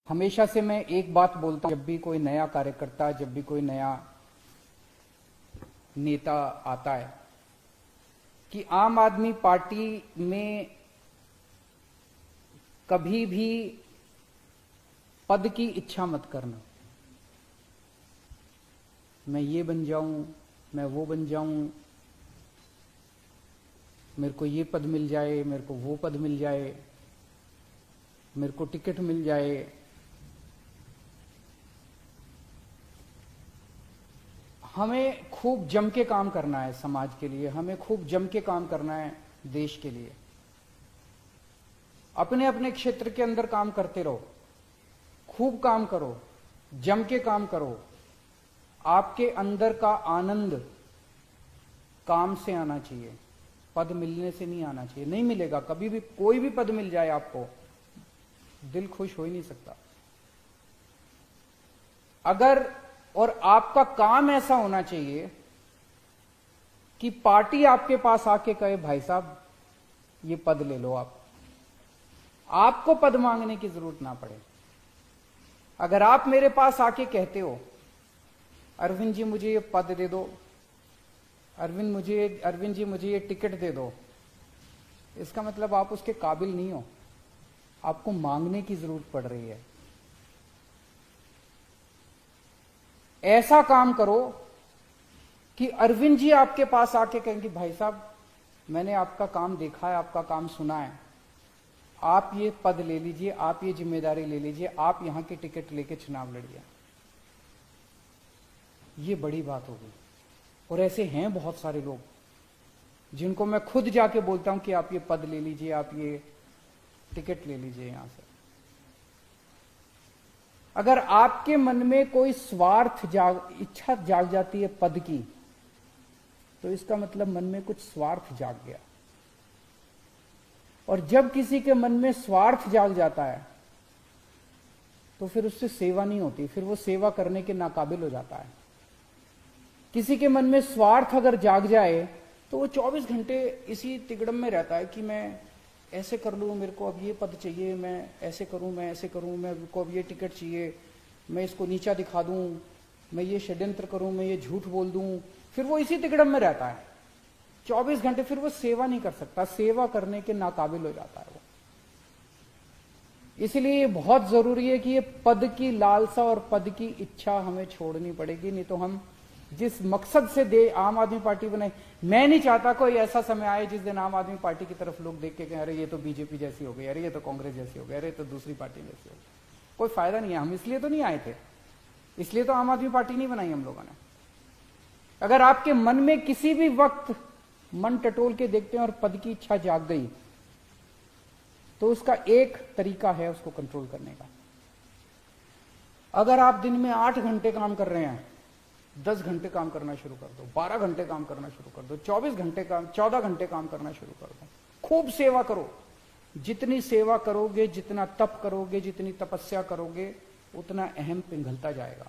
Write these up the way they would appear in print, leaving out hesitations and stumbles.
हमेशा से मैं एक बात बोलता हूं, जब भी कोई नया कार्यकर्ता, जब भी कोई नया नेता आता है, कि आम आदमी पार्टी में कभी भी पद की इच्छा मत करना। मैं ये बन जाऊं, मैं वो बन जाऊं, मेरे को ये पद मिल जाए, मेरे को वो पद मिल जाए, मेरे को टिकट मिल जाए। हमें खूब जम के काम करना है समाज के लिए, हमें खूब जम के काम करना है देश के लिए। अपने अपने क्षेत्र के अंदर काम करते रहो, खूब काम करो, जम के काम करो। आपके अंदर का आनंद काम से आना चाहिए, पद मिलने से नहीं आना चाहिए। नहीं मिलेगा कभी भी, कोई भी पद मिल जाए आपको, दिल खुश हो ही नहीं सकता। अगर और आपका काम ऐसा होना चाहिए कि पार्टी आपके पास आके कहे भाई साहब ये पद ले लो, आपको पद मांगने की जरूरत ना पड़े। अगर आप मेरे पास आके कहते हो अरविंद जी मुझे ये पद दे दो, अरविंद जी मुझे ये टिकट दे दो, इसका मतलब आप उसके काबिल नहीं हो, आपको मांगने की जरूरत पड़ रही है। ऐसा काम करो कि अरविंद जी आपके पास आके कहेंगे भाई साहब मैंने आपका काम देखा है, आपका काम सुना है, आप ये पद ले लीजिए, आप ये जिम्मेदारी ले लीजिए, आप यहां की टिकट लेके चुनाव लड़िए। ये बड़ी बात होगी। और ऐसे हैं बहुत सारे लोग जिनको मैं खुद जाके बोलता हूं कि आप ये पद ले लीजिए, आप ये टिकट ले लीजिए यहां से। अगर आपके मन में कोई स्वार्थ इच्छा जाग जाती है पद की, तो इसका मतलब मन में कुछ स्वार्थ जाग गया। और जब किसी के मन में स्वार्थ जाग जाता है तो फिर उससे सेवा नहीं होती, फिर वो सेवा करने के नाकाबिल हो जाता है। किसी के मन में स्वार्थ अगर जाग जाए तो वो 24 घंटे इसी तिगड़म में रहता है कि मैं ऐसे कर लूं, मेरे को अब ये पद चाहिए, मैं ऐसे करूं, मैं ऐसे करूं, मेरे को अब ये टिकट चाहिए, मैं इसको नीचा दिखा दूं, मैं ये षड्यंत्र करूं, मैं ये झूठ बोल दूं। फिर वो इसी तिगड़म में रहता है 24 घंटे, फिर वो सेवा नहीं कर सकता, सेवा करने के नाकाबिल हो जाता है वो। इसलिए ये बहुत जरूरी है कि ये पद की लालसा और पद की इच्छा हमें छोड़नी पड़ेगी, नहीं तो हम जिस मकसद से आम आदमी पार्टी बनाई, मैं नहीं चाहता कोई ऐसा समय आए जिस दिन आम आदमी पार्टी की तरफ लोग देख के कहें अरे ये तो बीजेपी जैसी हो गई, अरे ये तो कांग्रेस जैसी हो गई, अरे ये तो दूसरी पार्टी जैसी हो गई। कोई फायदा नहीं है। हम इसलिए तो नहीं आए थे, इसलिए तो आम आदमी पार्टी नहीं बनाई हम लोगों ने। अगर आपके मन में किसी भी वक्त मन टटोल के देखते हैं और पद की इच्छा जाग गई, तो उसका एक तरीका है उसको कंट्रोल करने का। अगर आप दिन में 8 घंटे काम कर रहे हैं, 10 घंटे काम करना शुरू कर दो, 12 घंटे काम करना शुरू कर दो, 14 घंटे काम करना शुरू कर दो। खूब सेवा करो। जितनी सेवा करोगे, जितना तप करोगे, जितनी तपस्या करोगे, उतना अहम पिघलता जाएगा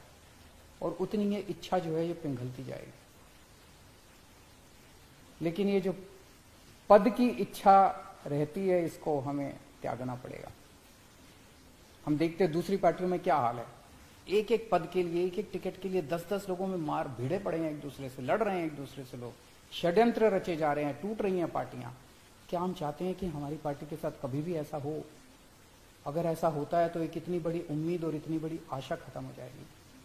और उतनी ये इच्छा जो है ये पिघलती जाएगी। लेकिन ये जो पद की इच्छा रहती है, इसको हमें त्यागना पड़ेगा। हम देखते हैं दूसरी पार्टियों में क्या हाल है, एक एक पद के लिए, एक एक टिकट के लिए 10-10 लोगों में मार भिड़े पड़े हैं, एक दूसरे से लड़ रहे हैं, एक दूसरे से लोग षड्यंत्र रचे जा रहे हैं, टूट रही हैं पार्टियां। क्या हम चाहते हैं कि हमारी पार्टी के साथ कभी भी ऐसा हो? अगर ऐसा होता है तो एक इतनी बड़ी उम्मीद और इतनी बड़ी आशा खत्म हो जाएगी।